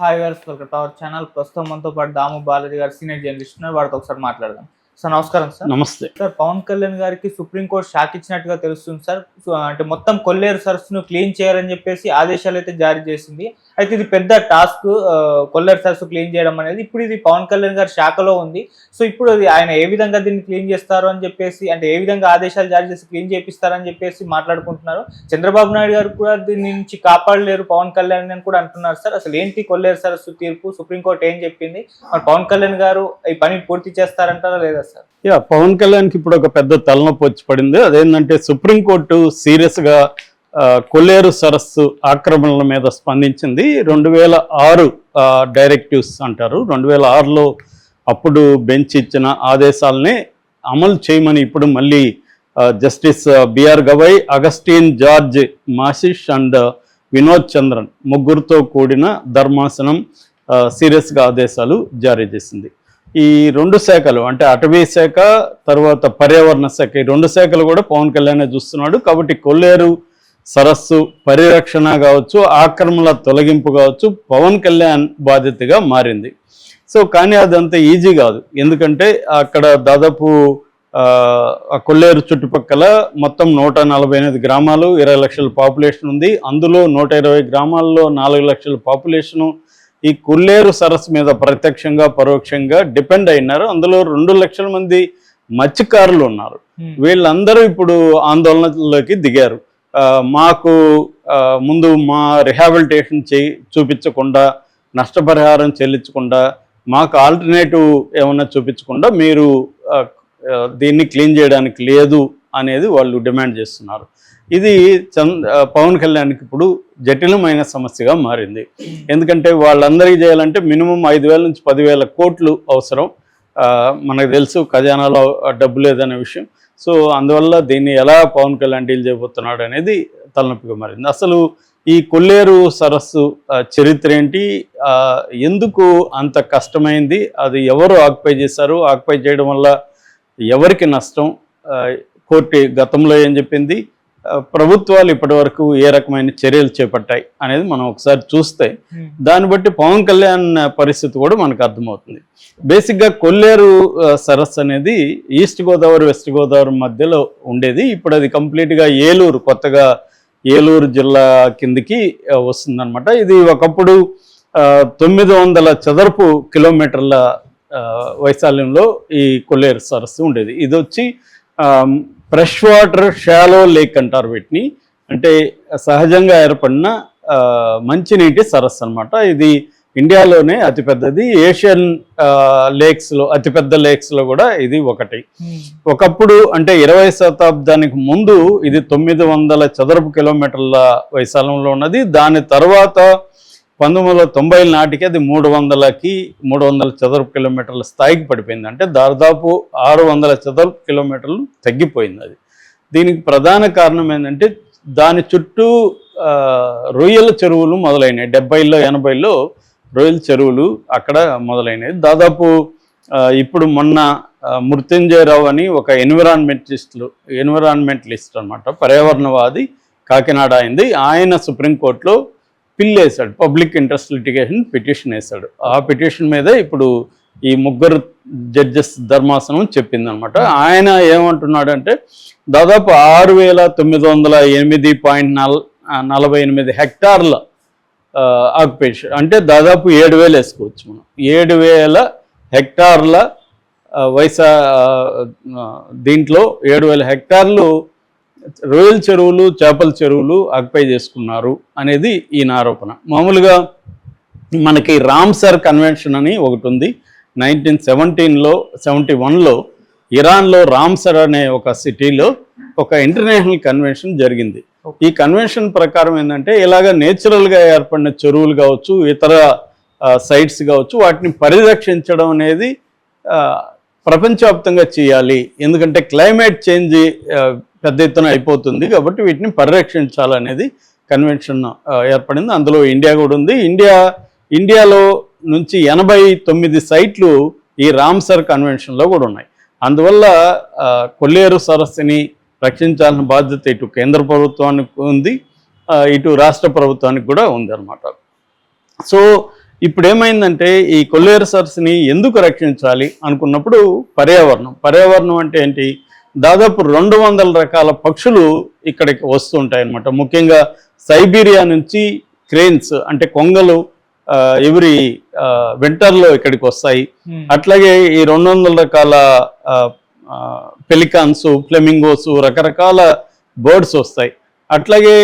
Hi viewers, welcome to our channel. ప్రస్తుతం మనతో పాటు దాము బాలాజీ గారు సీనియర్ జర్నలిస్ట్ ఉన్నారు. వారితో ఒకసారి మాట్లాడదాం. సార్ నమస్కారం. సార్ నమస్తే సార్, పవన్ కళ్యాణ్ గారికి సుప్రీంకోర్టు షాక్ ఇచ్చినట్టుగా తెలుస్తుంది సార్. అంటే మొత్తం కొల్లేరు సరస్సును క్లీన్ చేయాలని చెప్పేసి ఆదేశాలు అయితే జారీ చేసింది. అయితే ఇది పెద్ద టాస్క్, కొల్లేరు సరస్సు క్లీన్ చేయడం అనేది. ఇప్పుడు ఇది పవన్ కళ్యాణ్ గారి శాఖలో ఉంది. సో ఇప్పుడు అది ఆయన ఏ విధంగా దీన్ని క్లీన్ చేస్తారు అని చెప్పేసి, అంటే ఏ విధంగా ఆదేశాలు జారీ చేసి క్లీన్ చేపిస్తారని చెప్పేసి మాట్లాడుకుంటున్నారు. చంద్రబాబు నాయుడు గారు కూడా దీని నుంచి కాపాడలేరు పవన్ కళ్యాణ్ అని కూడా అంటున్నారు. సార్ అసలు ఏంటి కొల్లేరు సరస్సు తీర్పు, సుప్రీంకోర్టు ఏం చెప్పింది, మరి పవన్ కళ్యాణ్ గారు ఈ పని పూర్తి చేస్తారంటారా లేదా సార్? పవన్ కళ్యాణ్కి ఇప్పుడు ఒక పెద్ద తలనొప్పి వచ్చి పడింది. అదేంటంటే సుప్రీంకోర్టు సీరియస్గా కొల్లేరు సరస్సు ఆక్రమణల మీద స్పందించింది. 2006 డైరెక్టివ్స్ అంటారు. 2006లో అప్పుడు బెంచ్ ఇచ్చిన ఆదేశాలనే అమలు చేయమని ఇప్పుడు మళ్ళీ Justice BR Gavai, Augustine George Masih and Vinod Chandran ముగ్గురుతో కూడిన ధర్మాసనం సీరియస్గా ఆదేశాలు జారీ చేసింది. ఈ రెండు శాఖలు అంటే అటవీ శాఖ, తర్వాత పర్యావరణ శాఖ, ఈ రెండు శాఖలు కూడా పవన్ కళ్యాణ్ చూస్తున్నాడు. కాబట్టి కొల్లేరు సరస్సు పరిరక్షణ కావచ్చు, ఆక్రమణల తొలగింపు కావచ్చు, పవన్ కళ్యాణ్ బాధ్యతగా మారింది. సో కానీ అదంతా ఈజీ కాదు. ఎందుకంటే అక్కడ దాదాపు కొల్లేరు చుట్టుపక్కల మొత్తం 148 గ్రామాలు, 20 లక్షల పాపులేషన్ ఉంది. అందులో 120 గ్రామాల్లో 4 లక్షల పాపులేషను ఈ కొల్లేరు సరస్సు మీద ప్రత్యక్షంగా పరోక్షంగా డిపెండ్ అయినారు. అందులో 2 లక్షల మంది మత్స్యకారులు ఉన్నారు. వీళ్ళందరూ ఇప్పుడు ఆందోళనలోకి దిగారు. మాకు ముందు మా రిహాబిలిటేషన్ చూపించకుండా, నష్టపరిహారం చెల్లించకుండా, మాకు ఆల్టర్నేటివ్ ఏమన్నా చూపించకుండా మీరు దీన్ని క్లీన్ చేయడానికి లేదు అనేది వాళ్ళు డిమాండ్ చేస్తున్నారు. ఇది పవన్ కళ్యాణ్కి ఇప్పుడు జటిలమైన సమస్యగా మారింది. ఎందుకంటే వాళ్ళందరికీ చేయాలంటే మినిమం 5,000 నుంచి 10,000 కోట్లు అవసరం. మనకు తెలుసు ఖజానాలో డబ్బు లేదనే విషయం. సో అందువల్ల దీన్ని ఎలా పవన్ కళ్యాణ్ డీల్ చేయబోతున్నాడు అనేది తలనొప్పిగా మారింది. అసలు ఈ కొల్లేరు సరస్సు చరిత్ర ఏంటి, ఎందుకు అంత కష్టమైంది, అది ఎవరు ఆక్యుపై చేశారు, ఆక్యుపై చేయడం వల్ల ఎవరికి నష్టం, కోర్టు గతంలో ఏం చెప్పింది, ప్రభుత్వాలు ఇప్పటి వరకు ఏ రకమైన చర్యలు చేపట్టాయి అనేది మనం ఒకసారి చూస్తే దాన్ని బట్టి పవన్ కళ్యాణ్ పరిస్థితి కూడా మనకు అర్థమవుతుంది. బేసిక్గా కొల్లేరు సరస్సు అనేది ఈస్ట్ గోదావరి, వెస్ట్ గోదావరి మధ్యలో ఉండేది. ఇప్పుడు అది కంప్లీట్గా ఏలూరు, కొత్తగా ఏలూరు జిల్లా కిందికి వస్తుందన్నమాట. ఇది ఒకప్పుడు 900 చదరపు కిలోమీటర్ల వైశాల్యంలో ఈ కొల్లేరు సరస్సు ఉండేది. ఇది వచ్చి ఫ్రెష్ వాటర్ షాలో లేక్ అంటారు వీటిని. అంటే సహజంగా ఏర్పడిన మంచినీటి సరస్సు అనమాట. ఇది ఇండియాలోనే అతిపెద్దది. ఏషియన్ లేక్స్లో, అతిపెద్ద లేక్స్లో కూడా ఇది ఒకటి. ఒకప్పుడు అంటే 20వ శతాబ్దానికి ముందు ఇది 900 చదరపు కిలోమీటర్ల వైశాల్యంలో ఉన్నది. దాని తర్వాత 1990 నాటికి అది 300 చదరపు కిలోమీటర్ల స్థాయికి పడిపోయింది. అంటే దాదాపు 600 చదరపు కిలోమీటర్లు తగ్గిపోయింది అది. దీనికి ప్రధాన కారణం ఏంటంటే దాని చుట్టూ రొయ్యల చెరువులు మొదలైనవి. 70లో 80లో రొయ్యల చెరువులు అక్కడ మొదలైనవి. దాదాపు ఇప్పుడు మొన్న మృత్యుంజయరావు అని ఒక ఎన్విరాన్మెంటలిస్ట్ అనమాట, పర్యావరణవాది, కాకినాడ అయింది. ఆయన సుప్రీంకోర్టులో పిల్ వేశాడు, పబ్లిక్ ఇంట్రెస్ట్ లిటిగేషన్ పిటిషన్ వేశాడు. ఆ పిటిషన్ మీద ఇప్పుడు ఈ ముగ్గురు జడ్జెస్ ధర్మాసనం చెప్పిందనమాట. ఆయన ఏమంటున్నాడంటే దాదాపు 6,908.48 హెక్టార్ల ఆక్యుపేషన్, అంటే దాదాపు 7,000 వేసుకోవచ్చు మనం. 7,000 హెక్టార్ల దీంట్లో 7,000 హెక్టార్లు రొయ్యల చెరువులు, చేపల చెరువులు ఆక్యుపై చేసుకున్నారు అనేది ఈయన ఆరోపణ. మామూలుగా మనకి రామ్సర్ కన్వెన్షన్ అని ఒకటి ఉంది. 1971లో ఇరాన్లో రామ్సర్ అనే ఒక సిటీలో ఒక ఇంటర్నేషనల్ కన్వెన్షన్ జరిగింది. ఈ కన్వెన్షన్ ప్రకారం ఏంటంటే ఇలాగ నేచురల్గా ఏర్పడిన చెరువులు కావచ్చు, ఇతర సైట్స్ కావచ్చు, వాటిని పరిరక్షించడం అనేది ప్రపంచవ్యాప్తంగా చేయాలి. ఎందుకంటే క్లైమేట్ చేంజ్ పెద్ద ఎత్తున అయిపోతుంది కాబట్టి వీటిని పరిరక్షించాలనేది కన్వెన్షన్ ఏర్పడింది. అందులో ఇండియా కూడా ఉంది. ఇండియాలో నుంచి 89 సైట్లు ఈ రామ్సర్ కన్వెన్షన్లో కూడా ఉన్నాయి. అందువల్ల కొల్లేరు సరస్సుని రక్షించాల్సిన బాధ్యత ఇటు కేంద్ర ప్రభుత్వానికి ఉంది, ఇటు రాష్ట్ర ప్రభుత్వానికి కూడా ఉంది అన్నమాట. సో ఇప్పుడు ఏమైందంటే ఈ కొల్లేరు సరస్సుని ఎందుకు రక్షించాలి అనుకున్నప్పుడు పర్యావరణం అంటే ఏంటి, దాదాపు 200 రకాల పక్షులు ఇక్కడికి వస్తుంటాయి అన్నమాట. ముఖ్యంగా సైబీరియా నుంచి క్రేన్స్ అంటే కొంగలు ఎవరి వింటర్లో ఇక్కడికి వస్తాయి. అట్లాగే ఈ 200 రకాల పెలికాన్స్, ఫ్లెమింగోస్, రకరకాల బర్డ్స్ వస్తాయి. అట్లాగే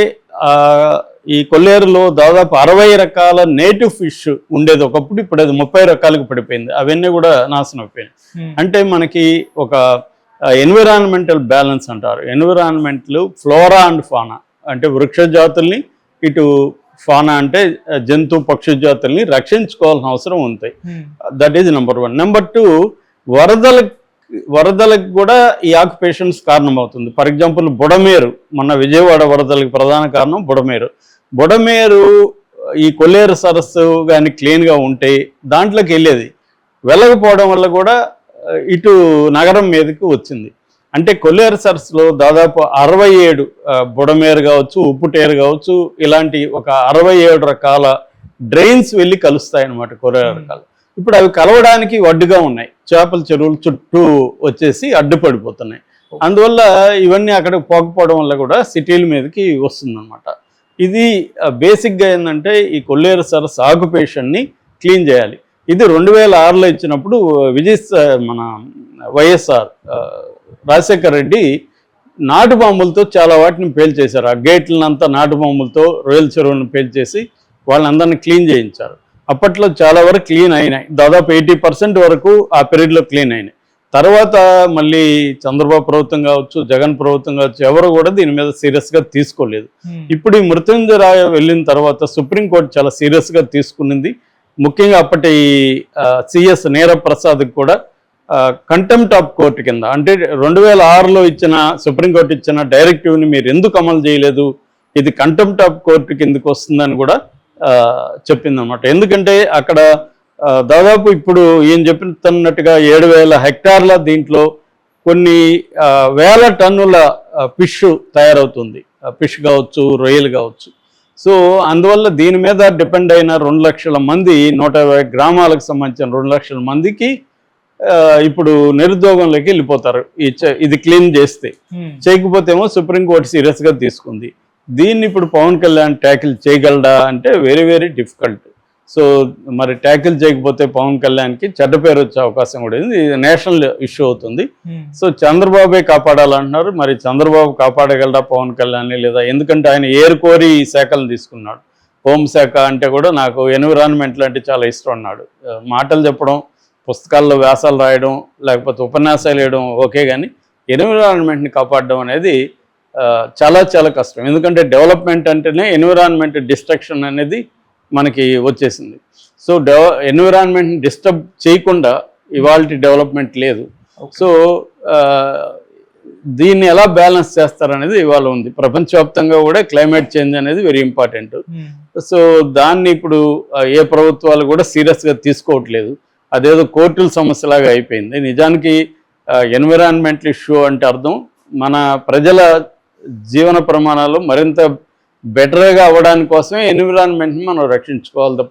ఈ కొల్లేరులో దాదాపు 60 రకాల నేటివ్ ఫిష్ ఉండేది ఒకప్పుడు, ఇప్పుడు అది 30 రకాలకు పడిపోయింది. అవన్నీ కూడా నాశనం అయిపోయినాయి. అంటే మనకి ఒక ఎన్విరాన్మెంటల్ బ్యాలెన్స్ అంటారు. ఎన్విరాన్మెంట్లు ఫ్లోరా అండ్ ఫానా అంటే వృక్ష జాతుల్ని, ఇటు ఫానా అంటే జంతు పక్షి జాతుల్ని రక్షించుకోవాల్సిన అవసరం ఉంది. That is number 1. నెంబర్ 2, వరదలకు కూడా ఈ ఆక్యుపేషన్స్ కారణమవుతుంది. ఫర్ ఎగ్జాంపుల్ బుడమేరు, మన విజయవాడ వరదలకు ప్రధాన కారణం బుడమేరు ఈ కొల్లేరు సరస్సు కానీ క్లీన్గా ఉంటే దాంట్లోకి వెళ్ళకపోవడం వల్ల కూడా ఇటు నగరం మీదకి వచ్చింది. అంటే కొల్లేరు సరస్సులో దాదాపు 67 బుడమేరు కావచ్చు, ఉప్పుటేరు కావచ్చు, ఇలాంటి ఒక 67 రకాల డ్రైన్స్ వెళ్ళి కలుస్తాయి అన్నమాట కొల్లేరు రకాలు. ఇప్పుడు అవి కలవడానికి అడ్డుగా ఉన్నాయి. చేపల చెరువులు చుట్టూ వచ్చేసి అడ్డుపడిపోతున్నాయి. అందువల్ల ఇవన్నీ అక్కడికి పోకపోవడం వల్ల కూడా సిటీల మీదకి వస్తుందన్నమాట. ఇది బేసిక్గా ఏంటంటే ఈ కొల్లేరు సరస్సు ఆక్యుపేషన్ని క్లీన్ చేయాలి. ఇది 2006లో ఇచ్చినప్పుడు మన వైఎస్ఆర్ రాజశేఖర్ రెడ్డి నాటు బాంబులతో చాలా వాటిని పేల్చేశారు. ఆ గేట్లనంతా నాటు బాంబులతో రొయ్యల చెరువులను పేల్చేసి వాళ్ళందరినీ క్లీన్ చేయించారు. అప్పట్లో చాలా వరకు క్లీన్ అయినాయి. దాదాపు 80% వరకు ఆ పీరియడ్లో క్లీన్ అయినాయి. తర్వాత మళ్ళీ చంద్రబాబు ప్రభుత్వం కావచ్చు, జగన్ ప్రభుత్వం కావచ్చు, ఎవరు కూడా దీని మీద సీరియస్గా తీసుకోలేదు. ఇప్పుడు ఈ మృత్యుంజయరాయ వెళ్ళిన తర్వాత సుప్రీంకోర్టు చాలా సీరియస్గా తీసుకునింది. ముఖ్యంగా అప్పటి సిఎస్ నీరప్రసాద్కి కూడా కంటెంప్ట్ ఆఫ్ కోర్టు కింద, అంటే 2006లో సుప్రీంకోర్టు ఇచ్చిన డైరెక్టివ్ని మీరు ఎందుకు అమలు చేయలేదు, ఇది కంటెంప్ట్ ఆఫ్ కోర్టు కిందకు వస్తుందని కూడా చెప్పిందన్నమాట. ఎందుకంటే అక్కడ దాదాపు ఇప్పుడు ఏం చెప్తున్నట్టుగా 7,000 హెక్టార్ల దీంట్లో కొన్ని వేల టన్నుల ఫిష్ తయారవుతుంది. ఫిష్ కావచ్చు, రొయ్యలు కావచ్చు. సో అందువల్ల దీని మీద డిపెండ్ అయిన 2 లక్షల మంది, 120 గ్రామాలకు సంబంధించిన 2 లక్షల మందికి ఇప్పుడు నిరుద్యోగంలోకి వెళ్ళిపోతారు ఇది క్లీన్ చేయకపోతే ఏమో సుప్రీంకోర్టు సీరియస్గా తీసుకుంది. దీన్ని ఇప్పుడు పవన్ కళ్యాణ్ ట్యాకిల్ చేయగలడా అంటే వెరీ వెరీ డిఫికల్ట్. సో మరి ట్యాకిల్ చేయకపోతే పవన్ కళ్యాణ్కి చెడ్డ పేరు వచ్చే అవకాశం కూడా ఉంది. ఇది నేషనల్ ఇష్యూ అవుతుంది. సో చంద్రబాబే కాపాడాలంటున్నారు. మరి చంద్రబాబు కాపాడగలడా పవన్ కళ్యాణ్ లేదా? ఎందుకంటే ఆయన ఏరుకోరి ఈ శాఖలను తీసుకున్నాడు. హోంశాఖ అంటే కూడా నాకు ఎన్విరాన్మెంట్లు అంటే చాలా ఇష్టం అన్నాడు. మాటలు చెప్పడం, పుస్తకాల్లో వ్యాసాలు రాయడం, లేకపోతే ఉపన్యాసాలు వేయడం ఓకే, కానీ ఎన్విరాన్మెంట్ని కాపాడడం అనేది చాలా చాలా కష్టం. ఎందుకంటే డెవలప్మెంట్ అంటేనే ఎన్విరాన్మెంట్ డిస్ట్రక్షన్ అనేది మనకి వచ్చేసింది. సో ఎన్విరాన్మెంట్ని డిస్టర్బ్ చేయకుండా ఇవాళ డెవలప్మెంట్ లేదు. సో దీన్ని ఎలా బ్యాలెన్స్ చేస్తారనేది ఇవాళ ఉంది. ప్రపంచవ్యాప్తంగా కూడా క్లైమేట్ చేంజ్ అనేది వెరీ ఇంపార్టెంట్. సో దాన్ని ఇప్పుడు ఏ ప్రభుత్వాలు కూడా సీరియస్గా తీసుకోవట్లేదు. అదేదో కోర్టుల సమస్యలాగా అయిపోయింది. నిజానికి ఎన్విరాన్మెంటల్ ఇష్యూ అంటే అర్థం మన ప్రజల జీవన ప్రమాణాలు మరింత బెటర్గా అవ్వడానికి కోసమే ఎన్విరాన్మెంట్ని మనం రక్షించుకోవాలి తప్ప